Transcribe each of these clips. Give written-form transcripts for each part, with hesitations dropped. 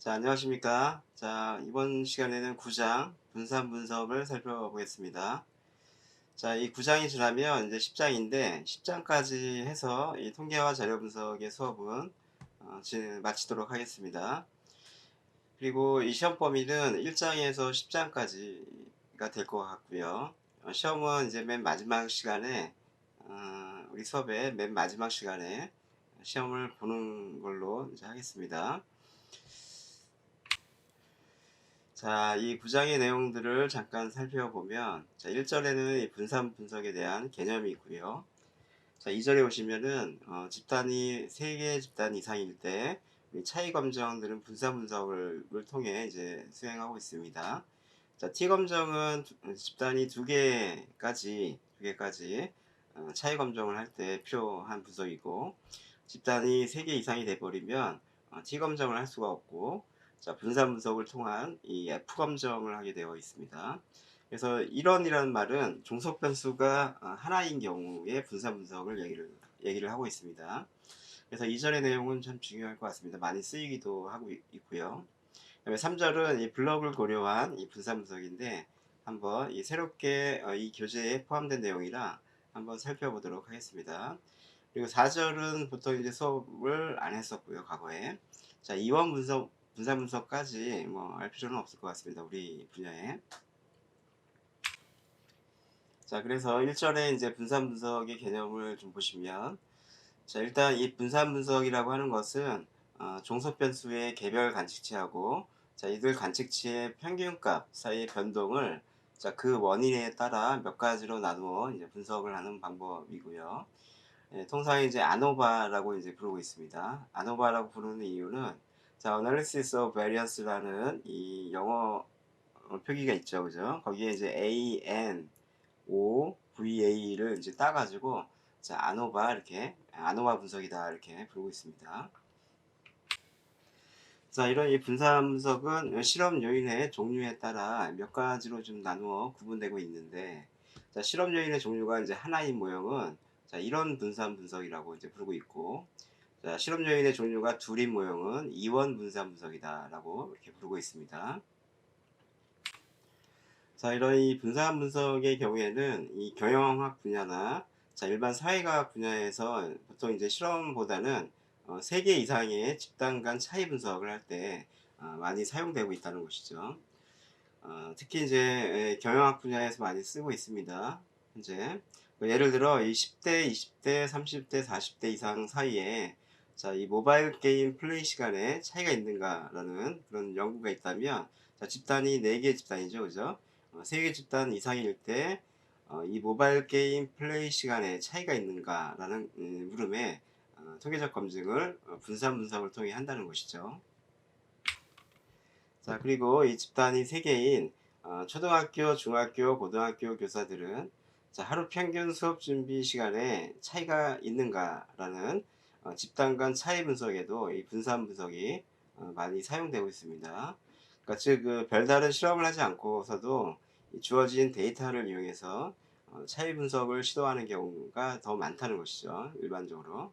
자, 안녕하십니까. 자, 이번 시간에는 9장 분산 분석을 살펴보겠습니다. 자, 이 9장이 지나면 이제 10장인데 10장까지 해서 이 통계와 자료 분석의 수업은 마치도록 하겠습니다. 그리고 이 시험 범위는 1장에서 10장까지가 될 것 같고요. 시험은 이제 맨 마지막 시간에 우리 수업의 맨 마지막 시간에 시험을 보는 걸로 이제 하겠습니다. 자, 이 구장의 내용들을 잠깐 살펴보면, 자, 1절에는 이 분산 분석에 대한 개념이 있고요. 자, 2절에 오시면은, 집단이 3개 집단 이상일 때, 이 차이 검정들은 분산 분석을 통해 이제 수행하고 있습니다. 자, T 검정은 집단이 2개까지 차이 검정을 할 때 필요한 분석이고, 집단이 3개 이상이 돼버리면 T 검정을 할 수가 없고, 자, 분산 분석을 통한 이 F 검정을 하게 되어 있습니다. 그래서 이런이라는 말은 종속 변수가 하나인 경우에 분산 분석을 얘기를 하고 있습니다. 그래서 이절의 내용은 참 중요할 것 같습니다. 많이 쓰이기도 하고 있고요. 그다음에 3절은 이 블럭을 고려한 이 분산 분석인데 한번 이 새롭게 이 교재에 포함된 내용이라 한번 살펴보도록 하겠습니다. 그리고 4절은 보통 이제 수업을 안 했었고요, 과거에. 자, 이원 분석, 분산 분석까지 뭐 알 필요는 없을 것 같습니다, 우리 분야에. 자, 그래서 1절에 이제 분산 분석의 개념을 좀 보시면, 자, 일단 이 분산 분석이라고 하는 것은 종속 변수의 개별 관측치하고, 자, 이들 관측치의 평균값 사이의 변동을, 자, 그 원인에 따라 몇 가지로 나누어 이제 분석을 하는 방법이고요. 예, 통상 이제 아노바라고 이제 부르고 있습니다. 아노바라고 부르는 이유는, 자, Analysis of Variance라는 이 영어 표기가 있죠, 그죠? 거기에 이제 ANOVA를 이제 따가지고, 자, 아노바 이렇게 아노바 분석이다 이렇게 부르고 있습니다. 자, 이런 이 분산 분석은 실험 요인의 종류에 따라 몇 가지로 좀 나누어 구분되고 있는데, 자, 실험 요인의 종류가 이제 하나인 모형은, 자, 이런 분산 분석이라고 이제 부르고 있고, 자, 실험 요인의 종류가 둘인 모형은 이원 분산 분석이다라고 이렇게 부르고 있습니다. 자, 이런 이 분산 분석의 경우에는 이 경영학 분야나, 자, 일반 사회과학 분야에서 보통 이제 실험보다는 3개 이상의 집단 간 차이 분석을 할 때 많이 사용되고 있다는 것이죠. 특히 이제 경영학 분야에서 많이 쓰고 있습니다. 현재 뭐 예를 들어 이 10대, 20대, 30대, 40대 이상 사이에, 자, 이 모바일 게임 플레이 시간에 차이가 있는가라는 그런 연구가 있다면, 자, 집단이 4개 집단이죠, 그죠? 3개 집단 이상일 때 이 모바일 게임 플레이 시간에 차이가 있는가라는 물음에 통계적 검증을 분산 분석을 통해 한다는 것이죠. 자, 그리고 이 집단이 3개인 초등학교, 중학교, 고등학교 교사들은, 자, 하루 평균 수업 준비 시간에 차이가 있는가라는 집단 간 차이 분석에도 이 분산 분석이 많이 사용되고 있습니다. 그러니까 즉, 그 별다른 실험을 하지 않고서도 이 주어진 데이터를 이용해서 차이 분석을 시도하는 경우가 더 많다는 것이죠, 일반적으로.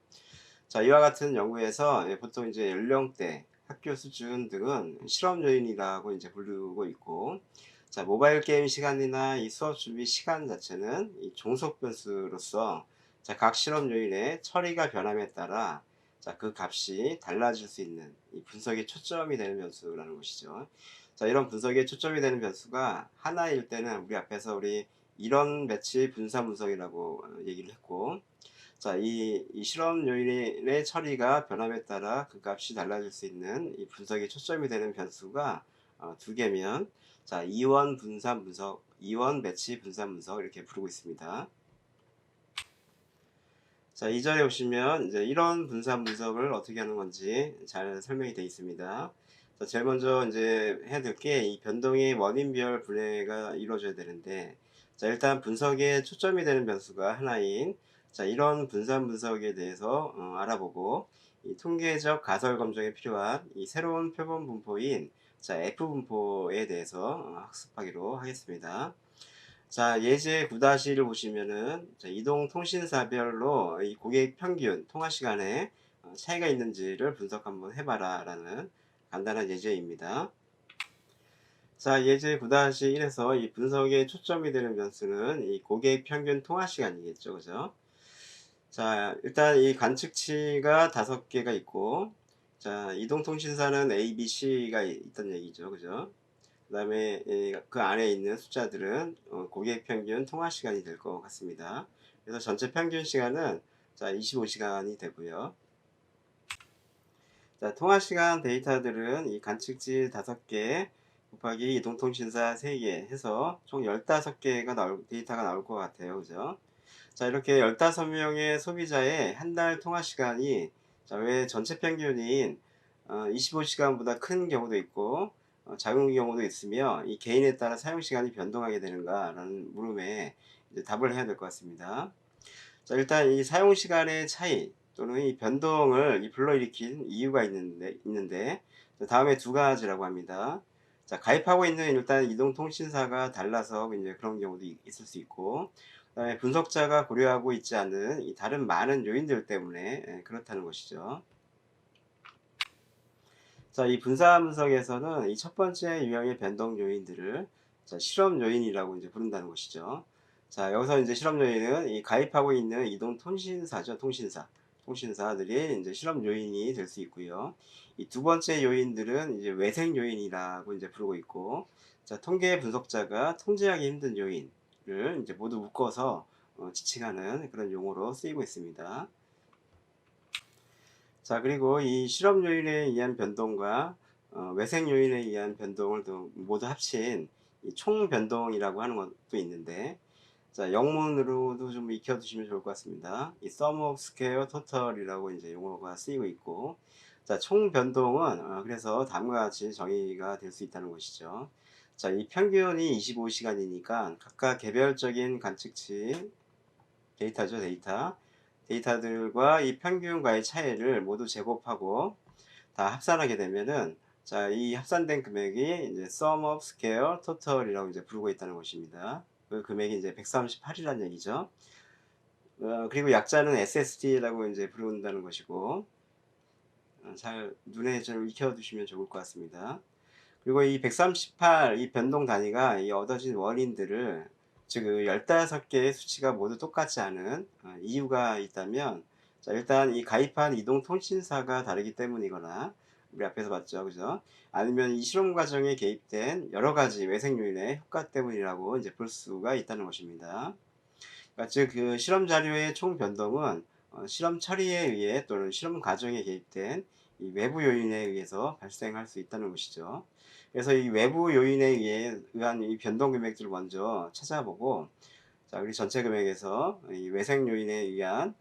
자, 이와 같은 연구에서 보통 이제 연령대, 학교 수준 등은 실험 요인이라고 이제 부르고 있고, 자, 모바일 게임 시간이나 이 수업 준비 시간 자체는 이 종속 변수로서, 자, 각 실험 요인의 처리가 변함에 따라, 자, 그 값이 달라질 수 있는 이 분석의 초점이 되는 변수라는 것이죠. 자, 이런 분석의 초점이 되는 변수가 하나일 때는 우리 앞에서 우리 이런 매치 분산 분석이라고 얘기를 했고, 자, 이 실험 요인의 처리가 변함에 따라 그 값이 달라질 수 있는 이 분석의 초점이 되는 변수가 2개면, 자, 이원 분산 분석, 이원 매치 분산 분석 이렇게 부르고 있습니다. 자, 2절에 오시면 이제 이런 분산 분석을 어떻게 하는 건지 잘 설명이 되어 있습니다. 자, 제일 먼저 이제 해야 될 게 이 변동의 원인별 분해가 이루어져야 되는데, 자, 일단 분석의 초점이 되는 변수가 하나인, 자, 이런 분산 분석에 대해서 알아보고, 이 통계적 가설 검증에 필요한 이 새로운 표본 분포인, 자, F 분포에 대해서 학습하기로 하겠습니다. 자, 예제 9-1을 보시면은, 자, 이동 통신사별로 이 고객 평균 통화 시간에 차이가 있는지를 분석 한번 해봐라 라는 간단한 예제입니다. 자, 예제 9-1에서 이 분석에 초점이 되는 변수는 이 고객 평균 통화 시간이겠죠. 그죠? 자, 일단 이 관측치가 5개가 있고, 자, 이동통신사는 A, B, C가 있단 얘기죠. 그죠? 그 다음에 그 안에 있는 숫자들은 고객 평균 통화 시간이 될 것 같습니다. 그래서 전체 평균 시간은 자, 25시간이 되고요. 자, 통화 시간 데이터들은 이 관측지 5개 곱하기 이동통신사 3개 해서 총 15개가 데이터가 나올 것 같아요. 그죠? 자, 이렇게 15명의 소비자의 한 달 통화 시간이 자, 왜 전체 평균인 25시간보다 큰 경우도 있고 작은 경우도 있으며 이 개인에 따라 사용 시간이 변동하게 되는가라는 물음에 이제 답을 해야 될 것 같습니다. 자, 일단 이 사용 시간의 차이 또는 이 변동을 불러일으킨 이유가 있는데 다음에 두 가지라고 합니다. 자, 가입하고 있는 일단 이동통신사가 달라서 이제 그런 경우도 있을 수 있고, 그다음에 분석자가 고려하고 있지 않은 이 다른 많은 요인들 때문에 그렇다는 것이죠. 자, 이 분산 분석에서는 이 첫 번째 유형의 변동 요인들을 자, 실험 요인이라고 이제 부른다는 것이죠. 자, 여기서 이제 실험 요인은 이 가입하고 있는 이동 통신사죠. 통신사들이 이제 실험 요인이 될 수 있고요. 이 두 번째 요인들은 이제 외생 요인이라고 이제 부르고 있고, 자, 통계 분석자가 통제하기 힘든 요인을 이제 모두 묶어서 지칭하는 그런 용어로 쓰이고 있습니다. 자, 그리고 이 실험 요인에 의한 변동과 외생 요인에 의한 변동을 모두 합친 이 총 변동이라고 하는 것도 있는데, 자, 영문으로도 좀 익혀 두시면 좋을 것 같습니다. 이 sum of square total이라고 이제 용어가 쓰이고 있고, 자, 총 변동은 그래서 다음과 같이 정의가 될 수 있다는 것이죠. 자, 이 평균이 25시간이니까 각각 개별적인 관측치 데이터죠, 데이터들과 이 평균과의 차이를 모두 제곱하고 다 합산하게 되면은 자, 이 합산된 금액이 이제 sum of square total이라고 이제 부르고 있다는 것입니다. 그 금액이 이제 138이라는 얘기죠. 그리고 약자는 SSD라고 이제 부른다는 것이고, 잘 눈에 좀 익혀 두시면 좋을 것 같습니다. 그리고 이 138, 이 변동 단위가 이 얻어진 원인들을 즉 15개의 수치가 모두 똑같지 않은 이유가 있다면, 자, 일단 이 가입한 이동 통신사가 다르기 때문이거나 우리 앞에서 봤죠. 그죠? 아니면 이 실험 과정에 개입된 여러 가지 외생 요인의 효과 때문이라고 이제 볼 수가 있다는 것입니다. 그러니까 즉 그 실험 자료의 총 변동은 실험 처리에 의해 또는 실험 과정에 개입된 이 외부 요인에 의해서 발생할 수 있다는 것이죠. 그래서 이 외부 요인에 의한 이 변동 금액들을 먼저 찾아보고, 자, 우리 전체 금액에서 이 외생 요인에 의한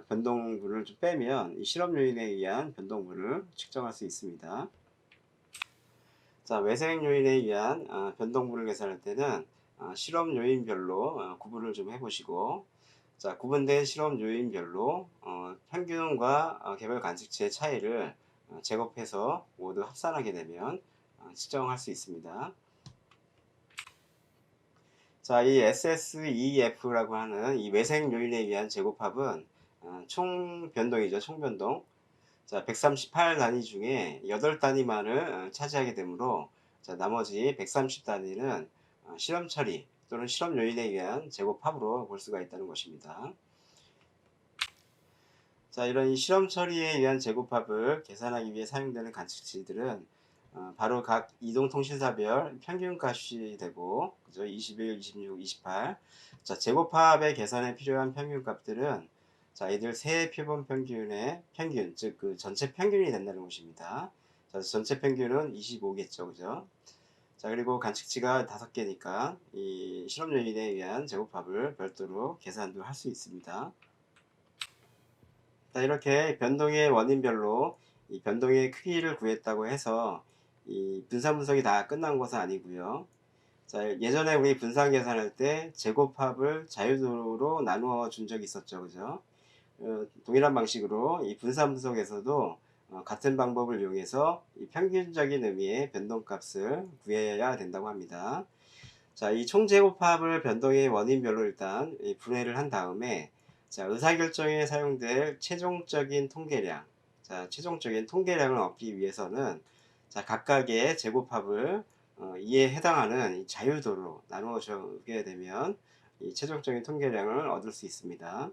변동분을 좀 빼면 이 실험 요인에 의한 변동분을 측정할 수 있습니다. 자, 외생 요인에 의한 변동분을 계산할 때는 실험 요인별로 구분을 좀 해보시고, 자, 구분된 실험 요인별로 평균과 개별 관측치의 차이를 제곱해서 모두 합산하게 되면 측정할 수 있습니다. 자, 이 SSEF라고 하는 이 외생 요인에 의한 제곱합은 총 변동이죠. 총 변동. 자, 138 단위 중에 8단위만을 차지하게 되므로, 자, 나머지 130 단위는 실험 처리 또는 실험 요인에 의한 제곱합으로 볼 수가 있다는 것입니다. 자, 이런 이 실험 처리에 의한 제곱합을 계산하기 위해 사용되는 관측치들은 바로 각 이동통신사별 평균값이 되고, 그죠? 21, 26, 28. 자, 제곱합의 계산에 필요한 평균값들은 자, 이들 세 표본 평균의 평균, 즉 그 전체 평균이 된다는 것입니다. 자, 전체 평균은 25겠죠, 그죠? 자, 그리고 관측치가 5개니까 이 실험 요인에 의한 제곱합을 별도로 계산도 할 수 있습니다. 자, 이렇게 변동의 원인별로 이 변동의 크기를 구했다고 해서 이 분산 분석이 다 끝난 것은 아니고요. 자, 예전에 우리 분산 계산할 때 제곱합을 자유도로 나누어 준 적이 있었죠. 그죠? 동일한 방식으로 이 분산 분석에서도 같은 방법을 이용해서 이 평균적인 의미의 변동값을 구해야 된다고 합니다. 자, 이 총제곱합을 변동의 원인별로 일단 분해를 한 다음에, 자, 의사결정에 사용될 최종적인 통계량, 자, 최종적인 통계량을 얻기 위해서는 자, 각각의 제곱합을 2에 해당하는 이 자유도로 나누어 주게 되면 이 최종적인 통계량을 얻을 수 있습니다.